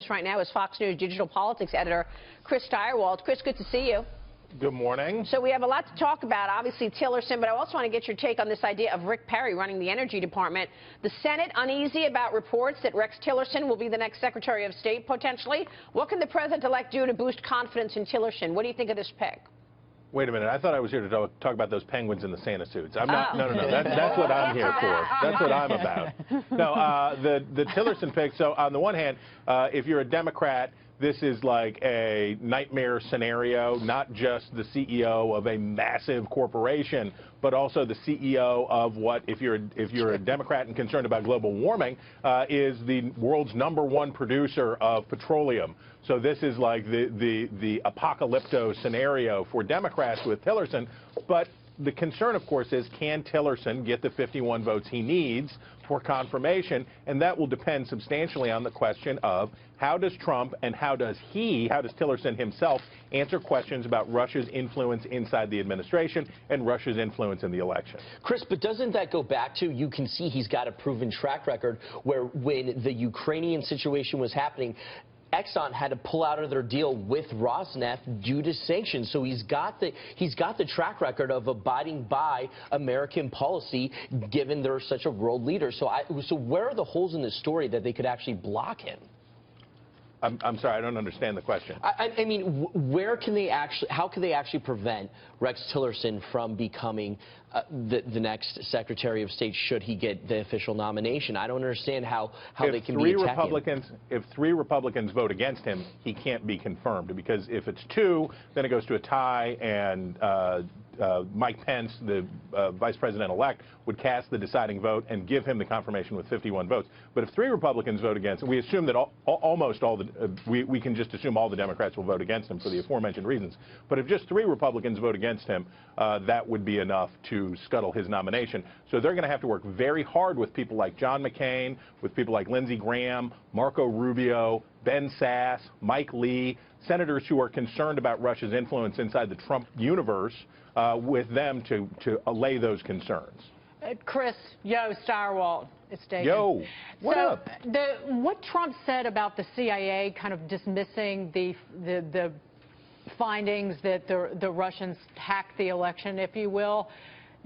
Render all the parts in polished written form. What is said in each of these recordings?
us right now is Fox News digital politics editor Chris Stirewalt. Chris, good to see you. Good morning. So we have a lot to talk about, obviously Tillerson, but I also want to get your take on this idea of Rick Perry running the Energy Department. The Senate uneasy about reports that Rex Tillerson will be the next Secretary of State, potentially. What can the president-elect do to boost confidence in Tillerson? What do you think of this pick? Wait a minute. I thought I was here to talk about those penguins in the Santa suits. I'm not. No. That's what I'm here for. That's what I'm about. No, the Tillerson pick. So on the one hand, if you're a Democrat, this is like a nightmare scenario, not just the CEO of a massive corporation, but also the CEO of what, if you're a Democrat and concerned about global warming, is the world's #1 producer of petroleum. So this is like the apocalypto scenario for Democrats with Tillerson. But the concern, of course, is can Tillerson get the 51 votes he needs for confirmation? And that will depend substantially on the question of how does Trump and how does Tillerson himself answer questions about Russia's influence inside the administration and Russia's influence in the election. Chris, but doesn't that go back to, you can see he's got a proven track record where when the Ukrainian situation was happening, Exxon had to pull out of their deal with Rosneft due to sanctions. So he's got the track record of abiding by American policy, given they're such a world leader. So where are the holes in the story that they could actually block him? I'm sorry, I don't understand the question. I mean, where can they actually, how can they actually prevent Rex Tillerson from becoming the next Secretary of State should he get the official nomination? I don't understand how they can be attacking. If 3 Republicans vote against him, he can't be confirmed, because if it's 2, then it goes to a tie, and Mike Pence, the vice president-elect, would cast the deciding vote and give him the confirmation with 51 votes. But if 3 Republicans vote against him, we assume that almost all we can just assume all the Democrats will vote against him for the aforementioned reasons. But if just 3 Republicans vote against him, that would be enough to scuttle his nomination. So they're going to have to work very hard with people like John McCain, with people like Lindsey Graham, Marco Rubio, Ben Sasse, Mike Lee, senators who are concerned about Russia's influence inside the Trump universe, with them to allay those concerns. Chris, Stirewalt, it's David. Yo, what up? What Trump said about the CIA kind of dismissing the findings that the Russians hacked the election, if you will,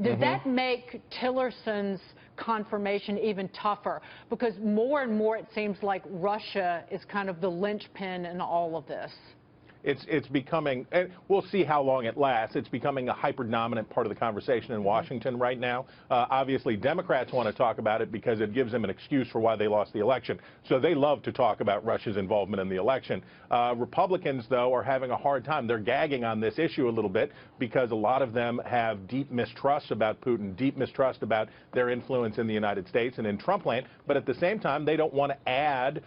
does that make Tillerson's confirmation even tougher? Because more and more it seems like Russia is kind of the linchpin in all of this. It's becoming, and we'll see how long it lasts, it's becoming a hyper-dominant part of the conversation in Washington right now. Obviously, Democrats want to talk about it because it gives them an excuse for why they lost the election. So they love to talk about Russia's involvement in the election. Republicans, though, are having a hard time. They're gagging on this issue a little bit because a lot of them have deep mistrust about Putin, deep mistrust about their influence in the United States and in Trump land. But at the same time, they don't want to add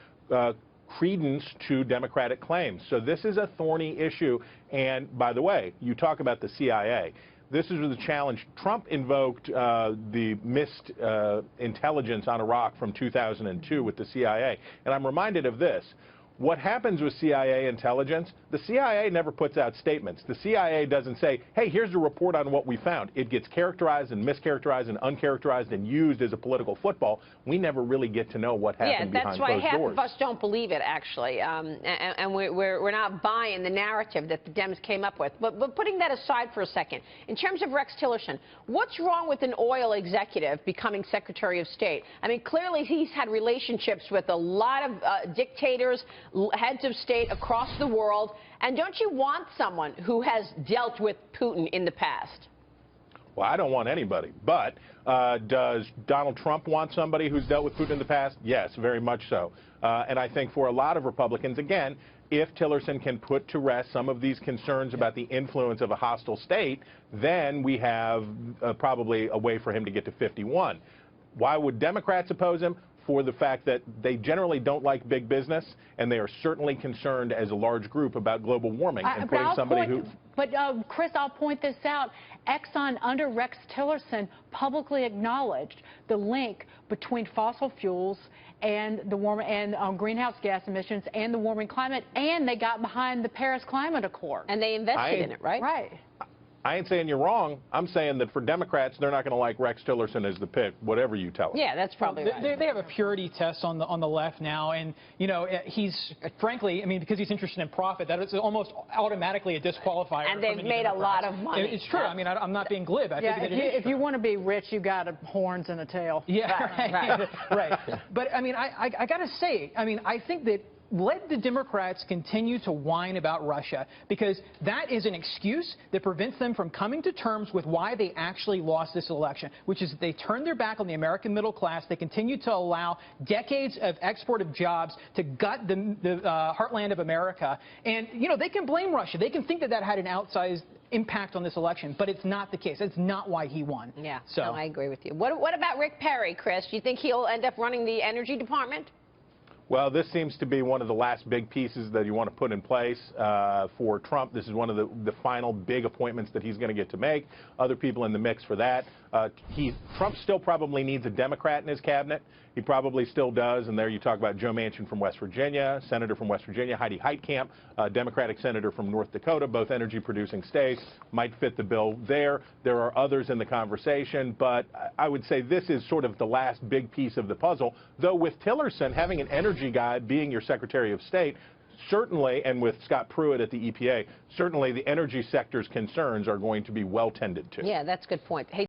credence to Democratic claims. So this is a thorny issue. And by the way, you talk about the CIA. This is the challenge. Trump invoked the missed intelligence on Iraq from 2002 with the CIA. And I'm reminded of this. What happens with CIA intelligence, the CIA never puts out statements. The CIA doesn't say, hey, here's a report on what we found. It gets characterized and mischaracterized and uncharacterized and used as a political football. We never really get to know what happened behind closed doors. Yeah, that's why half of us don't believe it, actually. And we're not buying the narrative that the Dems came up with. But putting that aside for a second, in terms of Rex Tillerson, what's wrong with an oil executive becoming Secretary of State? I mean, clearly he's had relationships with a lot of dictators, heads of state across the world. And don't you want someone who has dealt with Putin in the past? Well, I don't want anybody. But does Donald Trump want somebody who's dealt with Putin in the past? Yes, very much so. And I think for a lot of Republicans, again, if Tillerson can put to rest some of these concerns about the influence of a hostile state, then we have probably a way for him to get to 51. Why would Democrats oppose him? For the fact that they generally don't like big business, and they are certainly concerned as a large group about global warming. And putting somebody who... But, Chris, I'll point this out. Exxon, under Rex Tillerson, publicly acknowledged the link between fossil fuels and the greenhouse gas emissions and the warming climate, and they got behind the Paris Climate Accord. And they invested in it, right? Right. I ain't saying you're wrong. I'm saying that for Democrats, they're not going to like Rex Tillerson as the pick, whatever you tell them. Yeah, that's probably right. They have a purity test on the left now, and you know he's frankly, I mean, because he's interested in profit, that is almost automatically a disqualifier. And they've made a lot of money. It's true. I mean, I'm not being glib. I think if you want to be rich, you got horns and a tail. Yeah, right. Right. But I mean, I got to say, I mean, I think that let the Democrats continue to whine about Russia, because that is an excuse that prevents them from coming to terms with why they actually lost this election, which is that they turned their back on the American middle class. They continue to allow decades of export of jobs to gut the heartland of America. And, you know, they can blame Russia. They can think that that had an outsized impact on this election, but it's not the case. That's not why he won. Yeah, so no, I agree with you. What about Rick Perry, Chris? Do you think he'll end up running the Energy Department? Well, this seems to be one of the last big pieces that you want to put in place for Trump. This is one of the final big appointments that he's going to get to make. Other people in the mix for that. Trump still probably needs a Democrat in his cabinet. He probably still does. And there you talk about Joe Manchin from West Virginia, Senator from West Virginia, Heidi Heitkamp, Democratic Senator from North Dakota, both energy-producing states, might fit the bill there. There are others in the conversation, but I would say this is sort of the last big piece of the puzzle, though with Tillerson, having an energy guy being your Secretary of State, certainly, and with Scott Pruitt at the EPA, certainly the energy sector's concerns are going to be well tended to. Yeah, that's a good point. Hey,